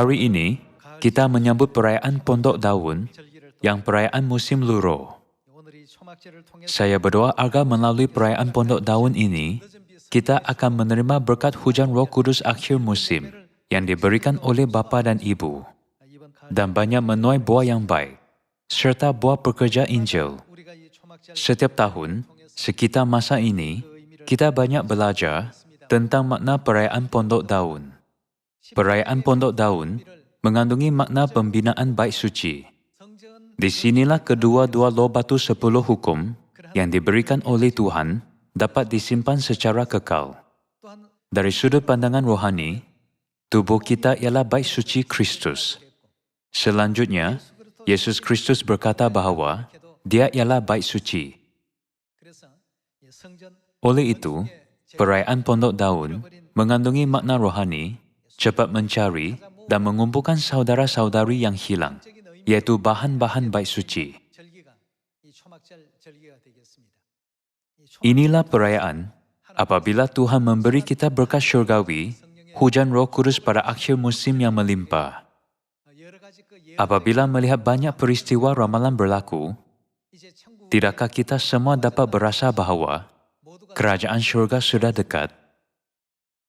Hari ini, kita menyambut perayaan Pondok Daun yang perayaan musim luruh. Saya berdoa agar melalui perayaan Pondok Daun ini, kita akan menerima berkat hujan Roh Kudus akhir musim yang diberikan oleh Bapa dan Ibu, dan banyak menuai buah yang baik, serta buah pekerja Injil. Setiap tahun, sekitar masa ini, kita banyak belajar tentang makna perayaan Pondok Daun. Perayaan Pondok Daun mengandungi makna pembinaan bait suci. Di sinilah kedua-dua loh batu 10 hukum yang diberikan oleh Tuhan dapat disimpan secara kekal. Dari sudut pandangan rohani, tubuh kita ialah bait suci Kristus. Selanjutnya, Yesus Kristus berkata bahawa Dia ialah bait suci. Oleh itu, perayaan Pondok Daun mengandungi makna rohani, cepat mencari dan mengumpulkan saudara-saudari yang hilang, yaitu bahan-bahan bait suci. Inilah perayaan apabila Tuhan memberi kita berkat syurgawi, hujan Roh Kudus pada akhir musim yang melimpah. Apabila melihat banyak peristiwa ramalan berlaku, tidakkah kita semua dapat berasa bahawa kerajaan syurga sudah dekat?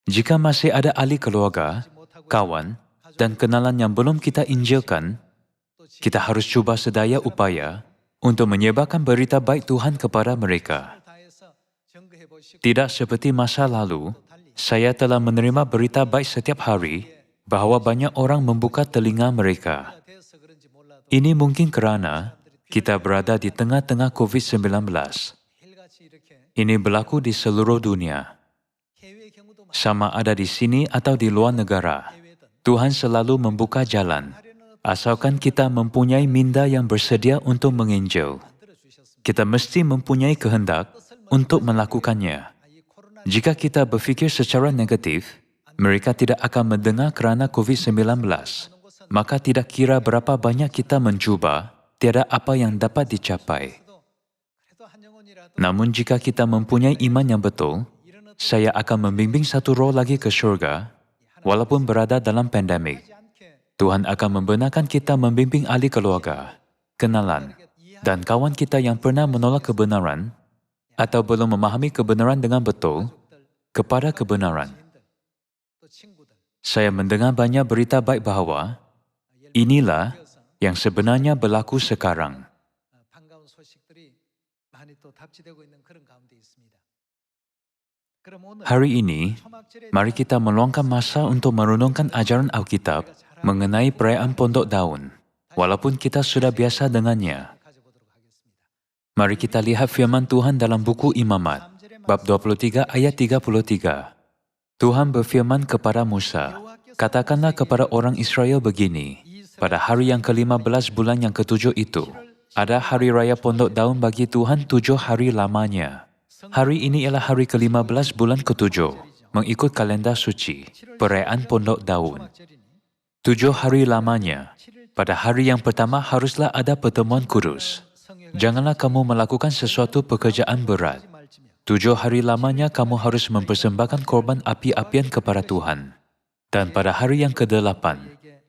Jika masih ada ahli keluarga, kawan dan kenalan yang belum kita injilkan, kita harus cuba sedaya upaya untuk menyebarkan berita baik Tuhan kepada mereka. Tidak seperti masa lalu, saya telah menerima berita baik setiap hari bahawa banyak orang membuka telinga mereka. Ini mungkin kerana kita berada di tengah-tengah COVID-19. Ini berlaku di seluruh dunia. Sama ada di sini atau di luar negara, Tuhan selalu membuka jalan, asalkan kita mempunyai minda yang bersedia untuk menginjil. Kita mesti mempunyai kehendak untuk melakukannya. Jika kita berfikir secara negatif, mereka tidak akan mendengar kerana COVID-19, maka tidak kira berapa banyak kita mencuba, tiada apa yang dapat dicapai. Namun jika kita mempunyai iman yang betul, saya akan membimbing satu roh lagi ke syurga, walaupun berada dalam pandemik. Tuhan akan membenarkan kita membimbing ahli keluarga, kenalan, dan kawan kita yang pernah menolak kebenaran atau belum memahami kebenaran dengan betul kepada kebenaran. Saya mendengar banyak berita baik bahawa inilah yang sebenarnya berlaku sekarang. Hari ini, mari kita meluangkan masa untuk merenungkan ajaran Alkitab mengenai perayaan Pondok Daun, walaupun kita sudah biasa dengannya. Mari kita lihat firman Tuhan dalam buku Imamat, bab 23 ayat 33. Tuhan berfirman kepada Musa, "Katakanlah kepada orang Israel begini, pada hari yang ke-15 bulan yang ke-7 itu, ada hari raya Pondok Daun bagi Tuhan 7 hari lamanya. Hari ini ialah hari ke-15 bulan ke-7, mengikut kalender suci, perayaan Pondok Daun. 7 hari lamanya, pada hari yang pertama haruslah ada pertemuan kudus. Janganlah kamu melakukan sesuatu pekerjaan berat. 7 hari lamanya kamu harus mempersembahkan korban api-apian kepada Tuhan. Dan pada hari yang ke-8,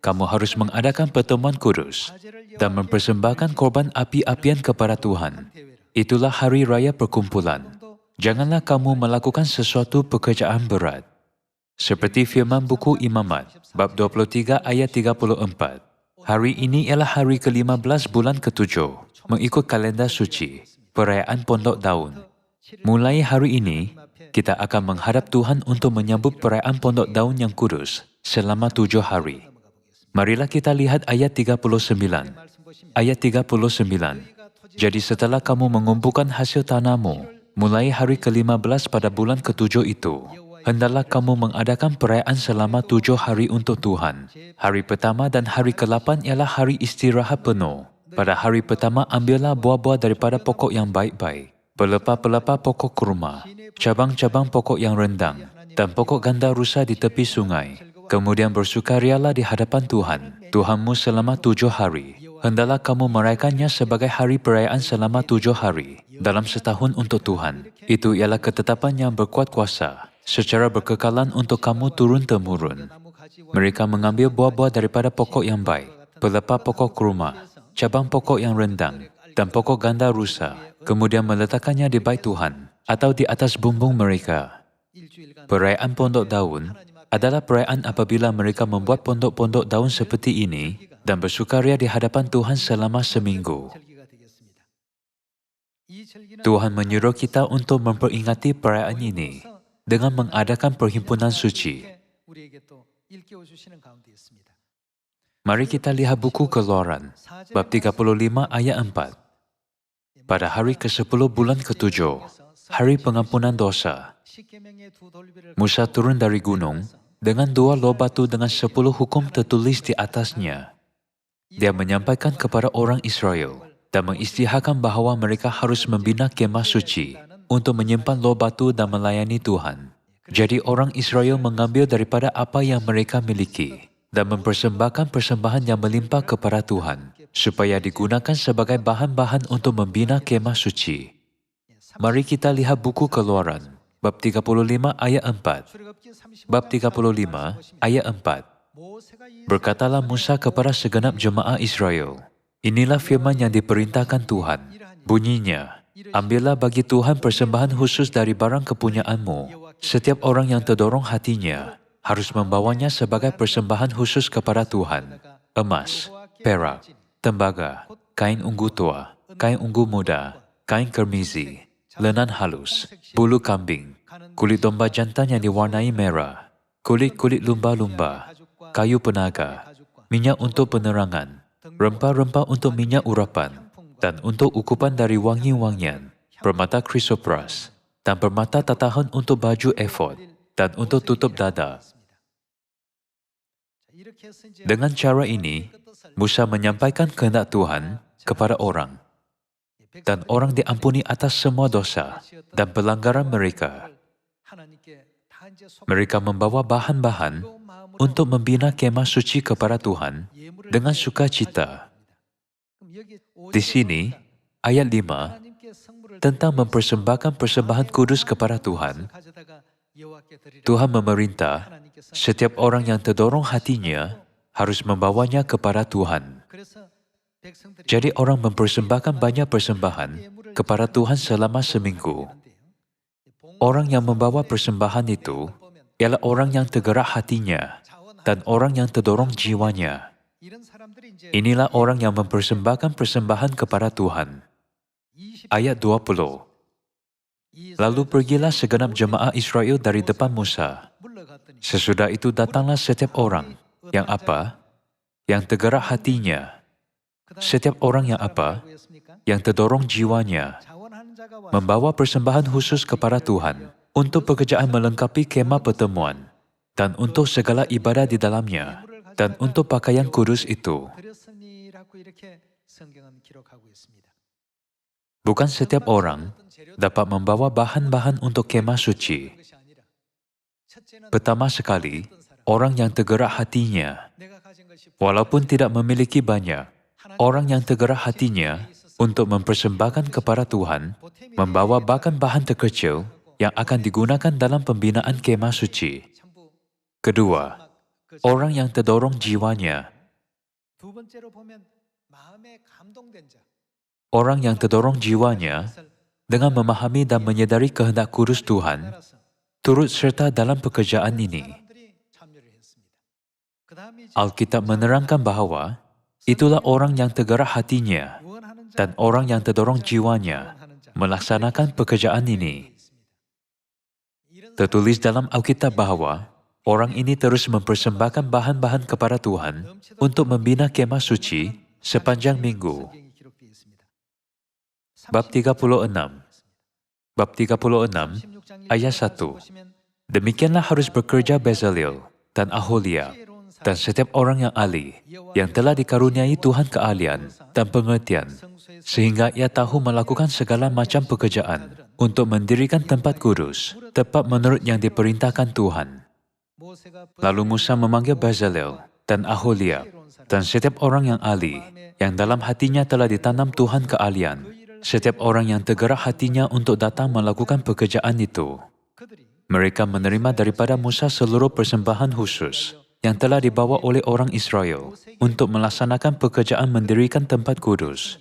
kamu harus mengadakan pertemuan kudus dan mempersembahkan korban api-apian kepada Tuhan. Itulah hari raya perkumpulan. Janganlah kamu melakukan sesuatu pekerjaan berat." Seperti firman buku Imamat, bab 23 ayat 34. Hari ini ialah hari ke-15 bulan ke-7, mengikut kalender suci, perayaan Pondok Daun. Mulai hari ini, kita akan menghadap Tuhan untuk menyambut perayaan Pondok Daun yang kudus selama 7 hari. Marilah kita lihat ayat 39. Ayat 39. Jadi setelah kamu mengumpulkan hasil tanahmu, mulai hari ke-15 pada bulan ke-7 itu, hendaklah kamu mengadakan perayaan selama 7 hari untuk Tuhan. Hari pertama dan hari ke-8 ialah hari istirahat penuh. Pada hari pertama ambillah buah-buah daripada pokok yang baik-baik, pelepah-pelepah pokok kurma, cabang-cabang pokok yang rendang, dan pokok ganda rusa di tepi sungai. Kemudian bersukarialah di hadapan Tuhan, Tuhanmu selama 7 hari. Hendaklah kamu merayakannya sebagai hari perayaan selama 7 hari dalam setahun untuk Tuhan. Itu ialah ketetapan yang berkuat kuasa, secara berkekalan untuk kamu turun-temurun. Mereka mengambil buah-buah daripada pokok yang baik, pelepah pokok kurma, cabang pokok yang rendang, dan pokok ganda rusa, kemudian meletakkannya di bait Tuhan atau di atas bumbung mereka. Perayaan pondok daun adalah perayaan apabila mereka membuat pondok-pondok daun seperti ini dan bersukaria di hadapan Tuhan selama seminggu. Tuhan menyuruh kita untuk memperingati perayaan ini dengan mengadakan perhimpunan suci. Mari kita lihat buku Keluaran, bab 35 ayat 4. Pada hari ke-10 bulan ke-7, hari pengampunan dosa, Musa turun dari gunung dengan 2 loh batu dengan 10 hukum tertulis di atasnya. Dia menyampaikan kepada orang Israel dan mengisytiharkan bahawa mereka harus membina kemah suci untuk menyimpan loh batu dan melayani Tuhan. Jadi orang Israel mengambil daripada apa yang mereka miliki dan mempersembahkan persembahan yang melimpah kepada Tuhan, supaya digunakan sebagai bahan-bahan untuk membina kemah suci. Mari kita lihat buku Keluaran, bab 35 ayat 4. Bab 35 ayat 4. Berkatalah Musa kepada segenap jemaah Israel, inilah firman yang diperintahkan Tuhan. Bunyinya, ambillah bagi Tuhan persembahan khusus dari barang kepunyaanmu. Setiap orang yang terdorong hatinya harus membawanya sebagai persembahan khusus kepada Tuhan. Emas, perak, tembaga, kain ungu tua, kain ungu muda, kain kermizi, lenan halus, bulu kambing, kulit domba jantan yang diwarnai merah, kulit-kulit lumba-lumba, kayu penaga, minyak untuk penerangan, rempah-rempah untuk minyak urapan, dan untuk ukupan dari wangi-wangian, permata krisopras, dan permata tatahan untuk baju efod, dan untuk tutup dada. Dengan cara ini, Musa menyampaikan kehendak Tuhan kepada orang, dan orang diampuni atas semua dosa dan pelanggaran mereka. Mereka membawa bahan-bahan untuk membina kemah suci kepada Tuhan dengan sukacita. Di sini, ayat 5, tentang mempersembahkan persembahan kudus kepada Tuhan, Tuhan memerintah setiap orang yang terdorong hatinya harus membawanya kepada Tuhan. Jadi orang mempersembahkan banyak persembahan kepada Tuhan selama seminggu. Orang yang membawa persembahan itu ialah orang yang tergerak hatinya dan orang yang terdorong jiwanya. Inilah orang yang mempersembahkan persembahan kepada Tuhan. Ayat 20. Lalu pergilah segenap jemaah Israel dari depan Musa. Sesudah itu datanglah setiap orang yang apa? Yang tergerak hatinya. Setiap orang yang apa? Yang terdorong jiwanya. Membawa persembahan khusus kepada Tuhan untuk pekerjaan melengkapi kemah pertemuan dan untuk segala ibadah di dalamnya dan untuk pakaian kudus itu. Bukan setiap orang dapat membawa bahan-bahan untuk kemah suci. Pertama sekali, orang yang tergerak hatinya. Walaupun tidak memiliki banyak, orang yang tergerak hatinya untuk mempersembahkan kepada Tuhan, membawa bahkan bahan terkecil yang akan digunakan dalam pembinaan kemah suci. Kedua, orang yang terdorong jiwanya. Orang yang terdorong jiwanya dengan memahami dan menyadari kehendak kudus Tuhan, turut serta dalam pekerjaan ini. Alkitab menerangkan bahawa itulah orang yang tergerak hatinya dan orang yang terdorong jiwanya melaksanakan pekerjaan ini. Tertulis dalam Alkitab bahawa orang ini terus mempersembahkan bahan-bahan kepada Tuhan untuk membina kemah suci sepanjang minggu. Bab 36. Bab 36, ayat 1. Demikianlah harus bekerja Bezalel dan Aholiab dan setiap orang yang ahli, yang telah dikaruniai Tuhan keahlian dan pengertian, sehingga ia tahu melakukan segala macam pekerjaan untuk mendirikan tempat kudus, tepat menurut yang diperintahkan Tuhan. Lalu Musa memanggil Bezalel dan Aholiab dan setiap orang yang ahli, yang dalam hatinya telah ditanam Tuhan keahlian, setiap orang yang tergerak hatinya untuk datang melakukan pekerjaan itu. Mereka menerima daripada Musa seluruh persembahan khusus yang telah dibawa oleh orang Israel untuk melaksanakan pekerjaan mendirikan tempat kudus.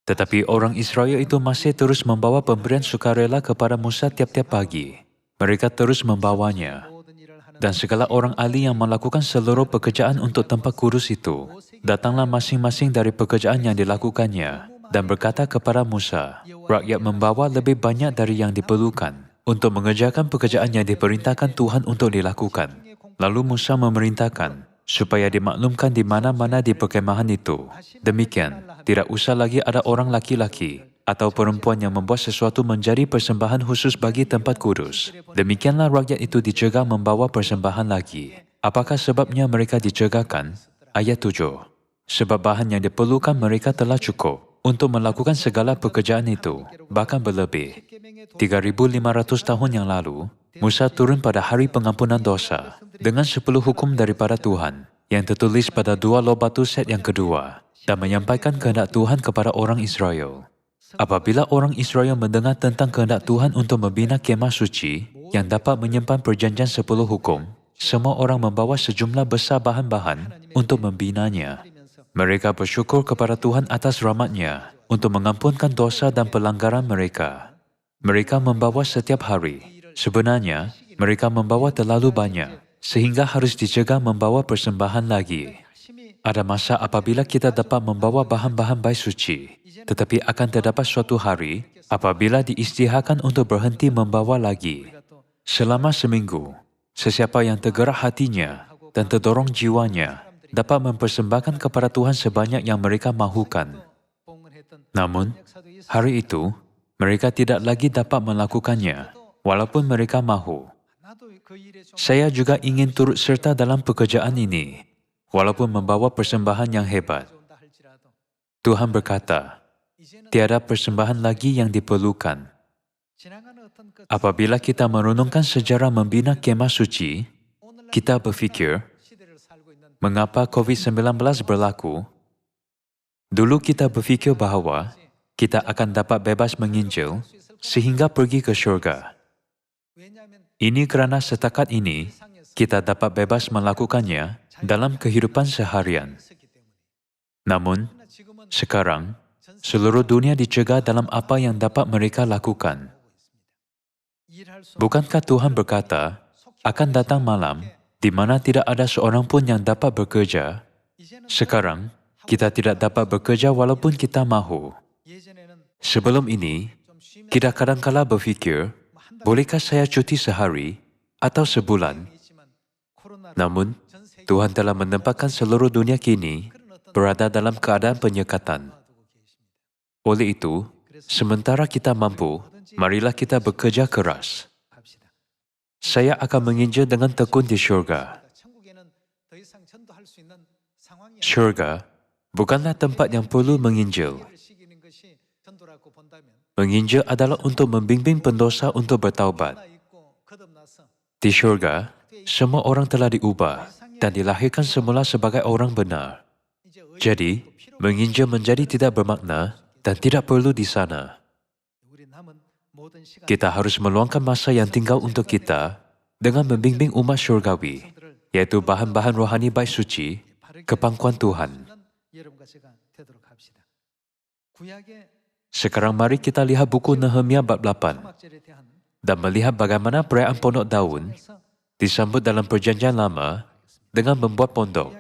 Tetapi orang Israel itu masih terus membawa pemberian sukarela kepada Musa tiap-tiap pagi. Mereka terus membawanya. Dan segala orang ahli yang melakukan seluruh pekerjaan untuk tempat kudus itu, datanglah masing-masing dari pekerjaan yang dilakukannya dan berkata kepada Musa, rakyat membawa lebih banyak dari yang diperlukan untuk mengerjakan pekerjaan yang diperintahkan Tuhan untuk dilakukan. Lalu Musa memerintahkan supaya dimaklumkan di mana-mana di perkemahan itu. Demikian, tidak usah lagi ada orang laki-laki atau perempuan yang membuat sesuatu menjadi persembahan khusus bagi tempat kudus. Demikianlah rakyat itu dicegah membawa persembahan lagi. Apakah sebabnya mereka dicegahkan? Ayat 7. Sebab bahan yang diperlukan mereka telah cukup untuk melakukan segala pekerjaan itu, bahkan berlebih. 3.500 tahun yang lalu, Musa turun pada hari pengampunan dosa dengan 10 hukum daripada Tuhan yang tertulis pada 2 loh batu set yang kedua dan menyampaikan kehendak Tuhan kepada orang Israel. Apabila orang Israel mendengar tentang kehendak Tuhan untuk membina kemah suci yang dapat menyimpan perjanjian 10 hukum, semua orang membawa sejumlah besar bahan-bahan untuk membinanya. Mereka bersyukur kepada Tuhan atas rahmat-Nya untuk mengampunkan dosa dan pelanggaran mereka. Mereka membawa setiap hari. Sebenarnya, mereka membawa terlalu banyak sehingga harus dicegah membawa persembahan lagi. Ada masa apabila kita dapat membawa bahan-bahan baik suci, tetapi akan terdapat suatu hari apabila diisytiharkan untuk berhenti membawa lagi. Selama seminggu, sesiapa yang tergerak hatinya dan terdorong jiwanya dapat mempersembahkan kepada Tuhan sebanyak yang mereka mahukan. Namun, hari itu, mereka tidak lagi dapat melakukannya, walaupun mereka mahu. Saya juga ingin turut serta dalam pekerjaan ini, walaupun membawa persembahan yang hebat. Tuhan berkata, tiada persembahan lagi yang diperlukan. Apabila kita merenungkan sejarah membina kemah suci, kita berfikir, mengapa COVID-19 berlaku? Dulu kita berfikir bahawa kita akan dapat bebas menginjil sehingga pergi ke syurga. Ini kerana setakat ini, kita dapat bebas melakukannya dalam kehidupan seharian. Namun, sekarang, seluruh dunia dicegah dalam apa yang dapat mereka lakukan. Bukankah Tuhan berkata, akan datang malam di mana tidak ada seorang pun yang dapat bekerja? Sekarang, kita tidak dapat bekerja walaupun kita mahu. Sebelum ini, kita kadang-kala berfikir, bolehkah saya cuti sehari atau sebulan? Namun, Tuhan telah menempatkan seluruh dunia kini berada dalam keadaan penyekatan. Oleh itu, sementara kita mampu, marilah kita bekerja keras. Saya akan menginjil dengan tekun di syurga. Syurga bukanlah tempat yang perlu menginjil. Menginjil adalah untuk membimbing pendosa untuk bertaubat. Di syurga, semua orang telah diubah dan dilahirkan semula sebagai orang benar. Jadi, menginjil menjadi tidak bermakna dan tidak perlu di sana. Kita harus meluangkan masa yang tinggal untuk kita dengan membimbing umat syurgawi, yaitu bahan-bahan rohani baik suci, ke pangkuan Tuhan. Sekarang mari kita lihat buku Nehemia bab 8 dan melihat bagaimana perayaan Pondok Daun disambut dalam Perjanjian Lama dengan membuat pondok.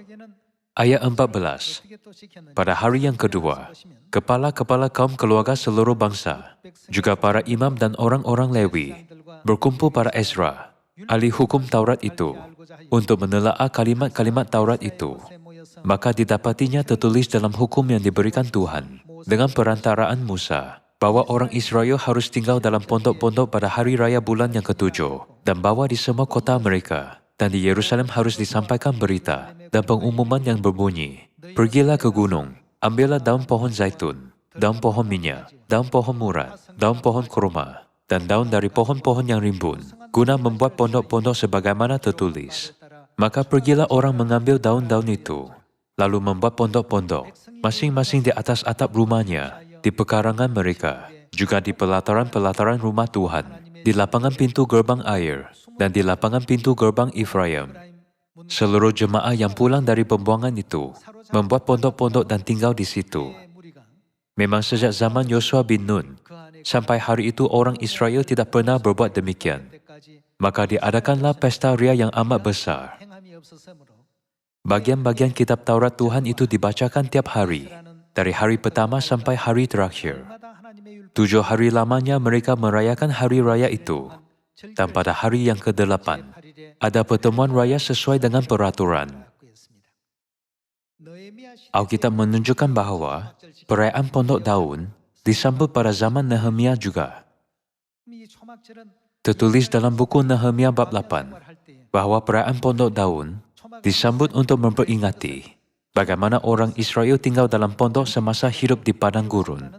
Ayat 14. Pada hari yang kedua, kepala-kepala kaum keluarga seluruh bangsa, juga para imam dan orang-orang Lewi, berkumpul pada Ezra, ahli hukum Taurat itu, untuk menelaah kalimat-kalimat Taurat itu. Maka didapatinya tertulis dalam hukum yang diberikan Tuhan, dengan perantaraan Musa, bahwa orang Israel harus tinggal dalam pondok-pondok pada hari raya bulan yang ke-7, dan bahwa di semua kota mereka, dan di Yerusalem harus disampaikan berita dan pengumuman yang berbunyi, pergilah ke gunung, ambillah daun pohon zaitun, daun pohon minyak, daun pohon murad, daun pohon kurma, dan daun dari pohon-pohon yang rimbun, guna membuat pondok-pondok sebagaimana tertulis. Maka pergilah orang mengambil daun-daun itu, lalu membuat pondok-pondok, masing-masing di atas atap rumahnya, di pekarangan mereka, juga di pelataran-pelataran rumah Tuhan, di lapangan pintu gerbang air, dan di lapangan pintu gerbang Efraim. Seluruh jemaah yang pulang dari pembuangan itu membuat pondok-pondok dan tinggal di situ. Memang sejak zaman Yosua bin Nun, sampai hari itu orang Israel tidak pernah berbuat demikian. Maka diadakanlah pesta ria yang amat besar. Bagian-bagian kitab Taurat Tuhan itu dibacakan tiap hari, dari hari pertama sampai hari terakhir. 7 hari lamanya mereka merayakan hari raya itu. Dan pada hari yang ke-8, ada pertemuan raya sesuai dengan peraturan. Alkitab menunjukkan bahwa perayaan Pondok Daun disambut pada zaman Nehemia juga. Tertulis dalam buku Nehemia bab 8 bahwa perayaan Pondok Daun disambut untuk memperingati bagaimana orang Israel tinggal dalam pondok semasa hidup di padang gurun.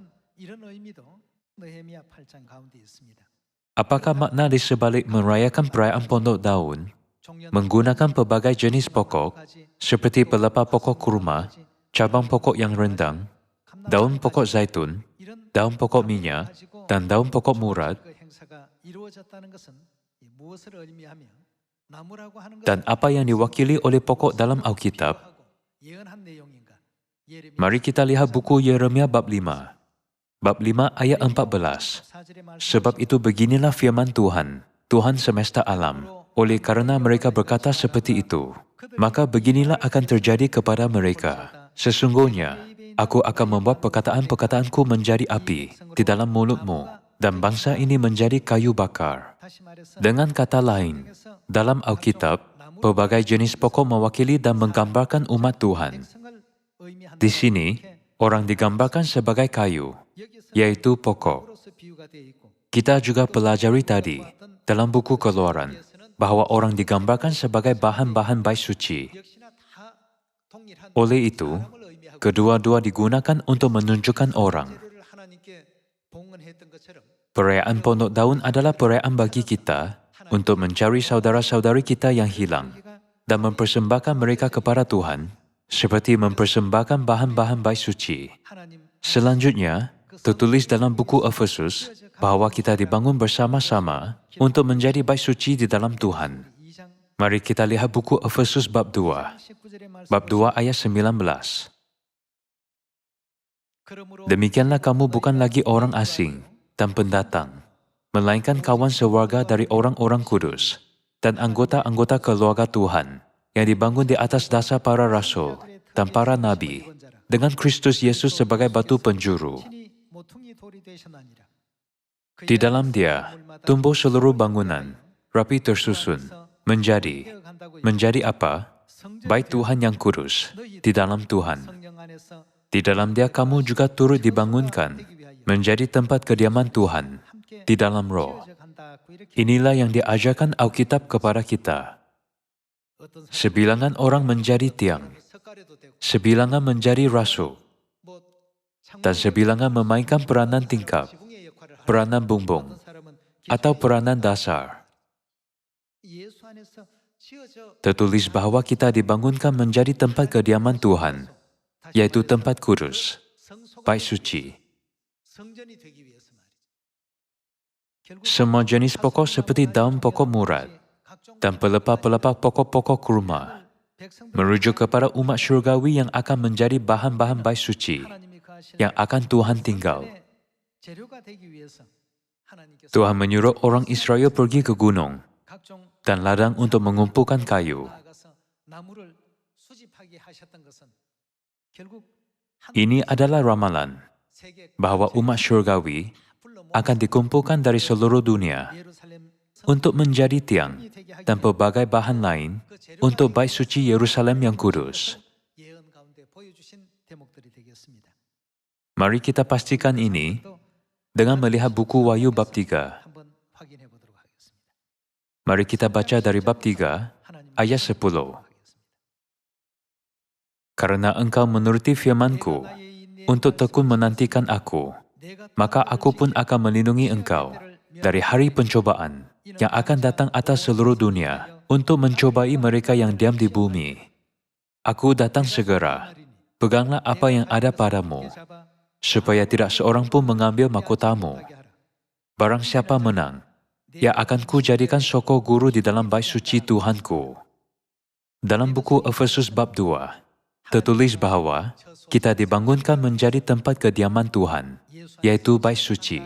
Apakah makna di sebalik merayakan perayaan Pondok Daun menggunakan pelbagai jenis pokok seperti pelepah pokok kurma, cabang pokok yang rendang, daun pokok zaitun, daun pokok minyak, dan daun pokok murad, dan apa yang diwakili oleh pokok dalam Alkitab? Mari kita lihat buku Yeremia bab 5. Bab 5 ayat 14. Sebab itu beginilah firman Tuhan, Tuhan semesta alam. Oleh karena mereka berkata seperti itu, maka beginilah akan terjadi kepada mereka. Sesungguhnya, aku akan membuat perkataan-perkataanku menjadi api di dalam mulutmu, dan bangsa ini menjadi kayu bakar. Dengan kata lain, dalam Alkitab, pelbagai jenis pokok mewakili dan menggambarkan umat Tuhan. Di sini, orang digambarkan sebagai kayu, yaitu pokok. Kita juga pelajari tadi, dalam buku Keluaran, bahwa orang digambarkan sebagai bahan-bahan bait suci. Oleh itu, kedua-dua digunakan untuk menunjukkan orang. Perayaan Pondok Daun adalah perayaan bagi kita untuk mencari saudara-saudari kita yang hilang dan mempersembahkan mereka kepada Tuhan, seperti mempersembahkan bahan-bahan bait suci. Selanjutnya, tertulis dalam buku Efesus bahwa kita dibangun bersama-sama untuk menjadi bait suci di dalam Tuhan. Mari kita lihat buku Efesus bab 2. Bab 2 ayat 19. Demikianlah kamu bukan lagi orang asing dan pendatang, melainkan kawan sewarga dari orang-orang kudus dan anggota-anggota keluarga Tuhan yang dibangun di atas dasar para rasul dan para nabi, dengan Kristus Yesus sebagai batu penjuru. Di dalam Dia, tumbuh seluruh bangunan, rapi tersusun, menjadi apa? Bait Tuhan yang kudus, di dalam Tuhan. Di dalam Dia kamu juga turut dibangunkan, menjadi tempat kediaman Tuhan, di dalam Roh. Inilah yang diajarkan Alkitab kepada kita. Sebilangan orang menjadi tiang, sebilangan menjadi rasul, dan sebilangan memainkan peranan tingkap, peranan bumbung, atau peranan dasar. Tertulis bahwa kita dibangunkan menjadi tempat kediaman Tuhan, yaitu tempat kudus, bait suci. Semua jenis pokok seperti daun pokok murad dan pelepah-pelepah pokok-pokok kurma merujuk kepada umat syurgawi yang akan menjadi bahan-bahan bait suci yang akan Tuhan tinggal. Tuhan menyuruh orang Israel pergi ke gunung dan ladang untuk mengumpulkan kayu. Ini adalah ramalan bahwa umat syurgawi akan dikumpulkan dari seluruh dunia untuk menjadi tiang dan pelbagai bahan lain untuk bait suci Yerusalem yang kudus. Mari kita pastikan ini dengan melihat buku Wahyu bab 3. Mari kita baca dari bab 3, ayat 10. Karena engkau menuruti firman-Ku untuk tekun menantikan Aku, maka Aku pun akan melindungi engkau dari hari pencobaan yang akan datang atas seluruh dunia untuk mencobai mereka yang diam di bumi. Aku datang segera. Peganglah apa yang ada padamu, supaya tidak seorang pun mengambil mahkotamu. Barang siapa menang, ia akan kujadikan sokong guru di dalam bait suci Tuhanku. Dalam buku Efesus bab 2, tertulis bahwa kita dibangunkan menjadi tempat kediaman Tuhan, yaitu bait suci.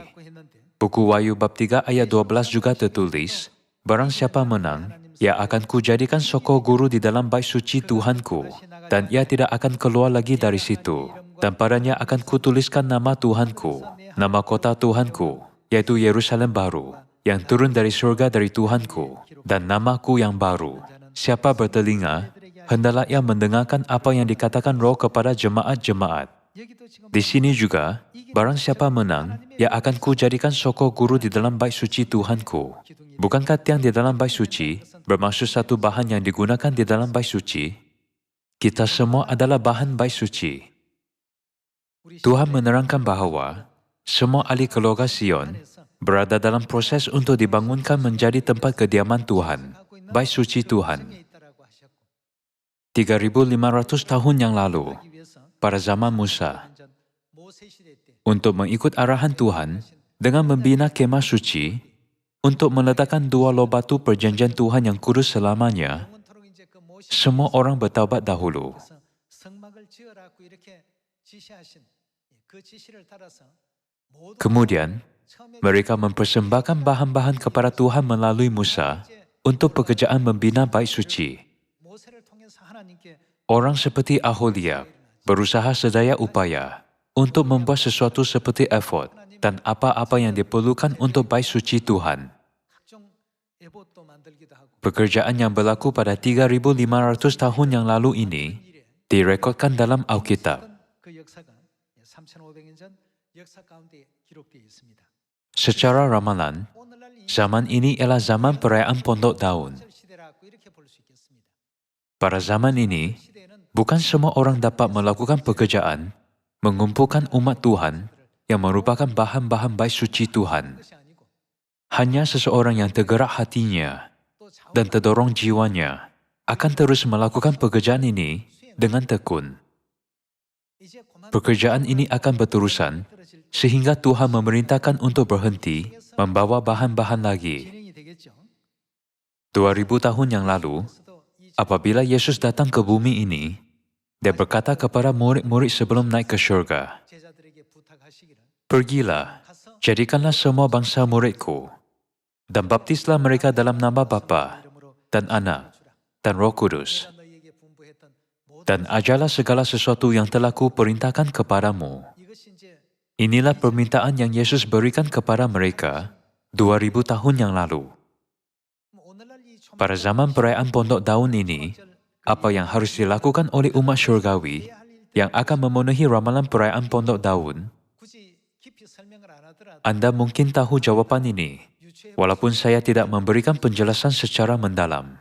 Buku Wahyu bab 3 ayat 12 juga tertulis, barang siapa menang, ia akan kujadikan sokor guru di dalam bait suci Tuhanku, dan ia tidak akan keluar lagi dari situ. Dan padanya akan kutuliskan nama Tuhanku, nama kota Tuhanku, yaitu Yerusalem baru, yang turun dari surga dari Tuhanku, dan namaku yang baru. Siapa bertelinga, hendaklah ia mendengarkan apa yang dikatakan Roh kepada jemaat-jemaat. Di sini juga, barang siapa menang, ia akan kujadikan sokor guru di dalam bait suci Tuhanku. Bukankah tiang di dalam bait suci bermaksud satu bahan yang digunakan di dalam bait suci? Kita semua adalah bahan bait suci. Tuhan menerangkan bahwa semua ahli keluarga Sion berada dalam proses untuk dibangunkan menjadi tempat kediaman Tuhan, bait suci Tuhan. 3.500 tahun yang lalu, pada zaman Musa, untuk mengikut arahan Tuhan dengan membina kemah suci, untuk meletakkan dua loh batu perjanjian Tuhan yang kudus selamanya, semua orang bertaubat dahulu. Kemudian, mereka mempersembahkan bahan-bahan kepada Tuhan melalui Musa untuk pekerjaan membina bait suci. Orang seperti Aholiab berusaha sedaya upaya untuk membuat sesuatu seperti efod dan apa-apa yang diperlukan untuk bait suci Tuhan. Pekerjaan yang berlaku pada 3.500 tahun yang lalu ini direkodkan dalam Alkitab. Secara ramalan, zaman ini ialah zaman perayaan Pondok Daun. Pada zaman ini, bukan semua orang dapat melakukan pekerjaan mengumpulkan umat Tuhan yang merupakan bahan-bahan bait suci Tuhan. Hanya seseorang yang tergerak hatinya dan terdorong jiwanya akan terus melakukan pekerjaan ini dengan tekun. Pekerjaan ini akan berterusan sehingga Tuhan memerintahkan untuk berhenti membawa bahan-bahan lagi. 2000 tahun yang lalu, apabila Yesus datang ke bumi ini, Dia berkata kepada murid-murid sebelum naik ke syurga, "Pergilah, jadikanlah semua bangsa muridku, dan baptislah mereka dalam nama Bapa dan Anak dan Roh Kudus, dan ajarlah segala sesuatu yang telah kuperintahkan kepadamu." Inilah permintaan yang Yesus berikan kepada mereka 2000 tahun yang lalu. Pada zaman perayaan Pondok Daun ini, apa yang harus dilakukan oleh umat syurgawi yang akan memenuhi ramalan perayaan Pondok Daun? Anda mungkin tahu jawapan ini, walaupun saya tidak memberikan penjelasan secara mendalam.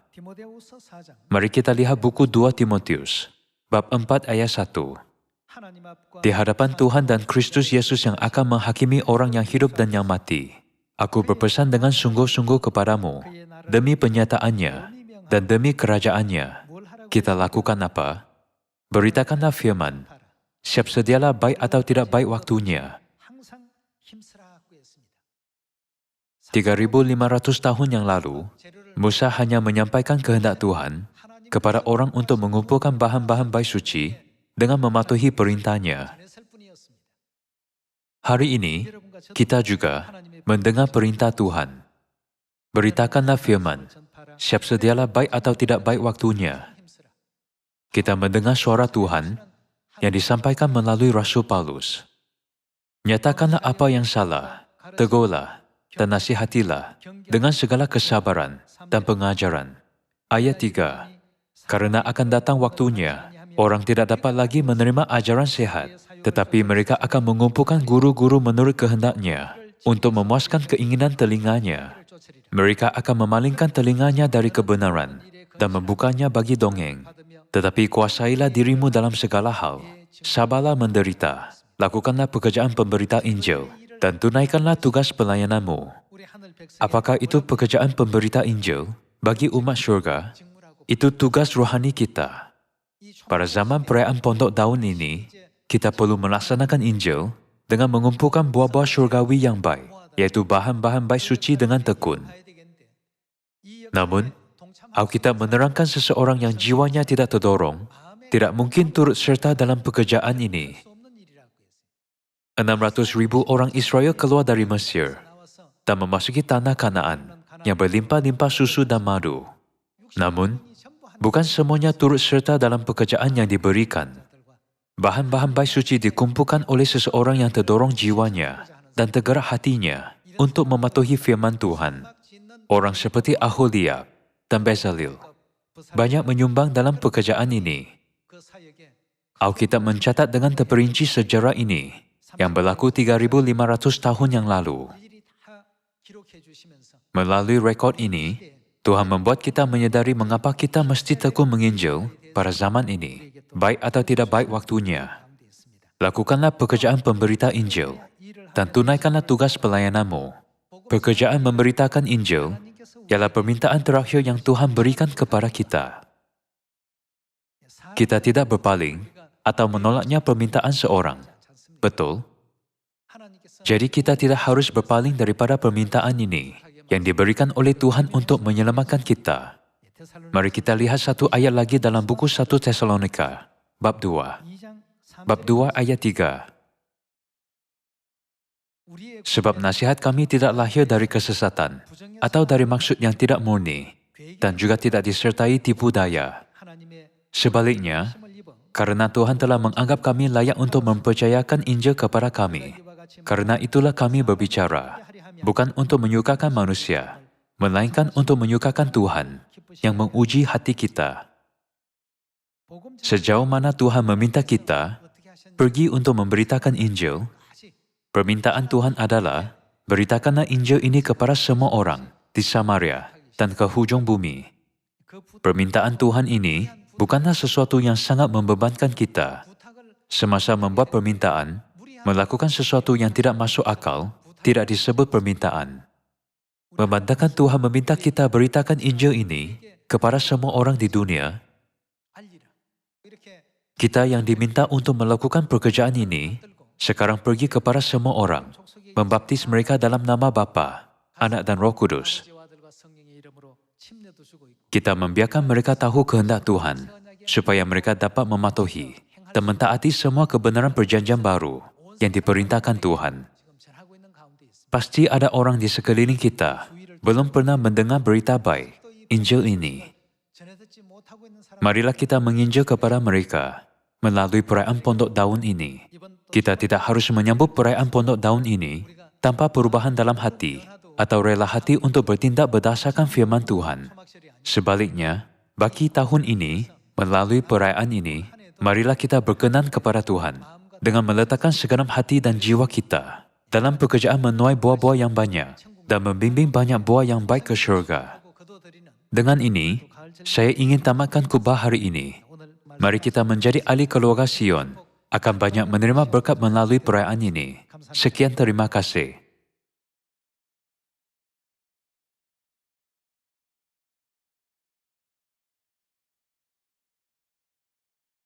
Mari kita lihat buku 2 Timotius, bab 4 ayat 1. Di hadapan Tuhan dan Kristus Yesus yang akan menghakimi orang yang hidup dan yang mati, aku berpesan dengan sungguh-sungguh kepadamu, demi penyataannya dan demi kerajaannya, kita lakukan apa? Beritakanlah firman, siap sedialah baik atau tidak baik waktunya. 3.500 tahun yang lalu, Musa hanya menyampaikan kehendak Tuhan kepada orang untuk mengumpulkan bahan-bahan bait suci dengan mematuhi perintahnya. Hari ini, kita juga mendengar perintah Tuhan. Beritakanlah firman, siap sedialah baik atau tidak baik waktunya. Kita mendengar suara Tuhan yang disampaikan melalui Rasul Paulus. Nyatakanlah apa yang salah, tegurlah, dan nasihatilah dengan segala kesabaran dan pengajaran. Ayat 3, karena akan datang waktunya, orang tidak dapat lagi menerima ajaran sehat, tetapi mereka akan mengumpulkan guru-guru menurut kehendaknya untuk memuaskan keinginan telinganya. Mereka akan memalingkan telinganya dari kebenaran dan membukanya bagi dongeng. Tetapi kuasailah dirimu dalam segala hal. Sabarlah menderita. Lakukanlah pekerjaan pemberita Injil dan tunaikanlah tugas pelayananmu. Apakah itu pekerjaan pemberita Injil bagi umat syurga? Itu tugas rohani kita. Pada zaman perayaan Pondok Daun ini, kita perlu melaksanakan Injil dengan mengumpulkan buah-buah syurgawi yang baik, yaitu bahan-bahan bait suci dengan tekun. Namun, Alkitab menerangkan seseorang yang jiwanya tidak terdorong, tidak mungkin turut serta dalam pekerjaan ini. 600.000 orang Israel keluar dari Mesir dan memasuki tanah Kanaan yang berlimpah-limpah susu dan madu. Namun, bukan semuanya turut serta dalam pekerjaan yang diberikan. Bahan-bahan baik suci dikumpulkan oleh seseorang yang terdorong jiwanya dan tergerak hatinya untuk mematuhi firman Tuhan. Orang seperti Aholiab dan Bezalel banyak menyumbang dalam pekerjaan ini. Alkitab mencatat dengan terperinci sejarah ini yang berlaku 3.500 tahun yang lalu. Melalui rekod ini, Tuhan membuat kita menyadari mengapa kita mesti tekun menginjil pada zaman ini, baik atau tidak baik waktunya. Lakukanlah pekerjaan pemberita Injil dan tunaikanlah tugas pelayananmu. Pekerjaan memberitakan Injil ialah permintaan terakhir yang Tuhan berikan kepada kita. Kita tidak berpaling atau menolaknya permintaan seorang. Betul? Jadi kita tidak harus berpaling daripada permintaan ini yang diberikan oleh Tuhan untuk menyelamatkan kita. Mari kita lihat satu ayat lagi dalam buku 1 Tesalonika, bab 2. Bab 2 ayat 3. Sebab nasihat kami tidak lahir dari kesesatan atau dari maksud yang tidak murni dan juga tidak disertai tipu daya. Sebaliknya, karena Tuhan telah menganggap kami layak untuk mempercayakan Injil kepada kami, karena itulah kami berbicara, bukan untuk menyukakan manusia, melainkan untuk menyukakan Tuhan yang menguji hati kita. Sejauh mana Tuhan meminta kita pergi untuk memberitakan Injil, permintaan Tuhan adalah, beritakanlah Injil ini kepada semua orang di Samaria dan ke hujung bumi. Permintaan Tuhan ini bukanlah sesuatu yang sangat membebankan kita. Semasa membuat permintaan, melakukan sesuatu yang tidak masuk akal, tidak disebut permintaan. Memandangkan Tuhan meminta kita beritakan Injil ini kepada semua orang di dunia, kita yang diminta untuk melakukan pekerjaan ini, sekarang pergi kepada semua orang, membaptis mereka dalam nama Bapa, Anak dan Roh Kudus. Kita membiarkan mereka tahu kehendak Tuhan, supaya mereka dapat mematuhi dan mentaati semua kebenaran perjanjian baru yang diperintahkan Tuhan. Pasti ada orang di sekeliling kita belum pernah mendengar berita baik, Injil ini. Marilah kita menginjil kepada mereka melalui perayaan Pondok Daun ini. Kita tidak harus menyambut perayaan Pondok Daun ini tanpa perubahan dalam hati atau rela hati untuk bertindak berdasarkan firman Tuhan. Sebaliknya, bagi tahun ini, melalui perayaan ini, marilah kita berkenan kepada Tuhan dengan meletakkan segenap hati dan jiwa kita dalam pekerjaan menuai buah-buah yang banyak dan membimbing banyak buah yang baik ke syurga. Dengan ini, saya ingin tamatkan khutbah hari ini. Mari kita menjadi ahli keluarga Sion, akan banyak menerima berkat melalui perayaan ini. Sekian, terima kasih.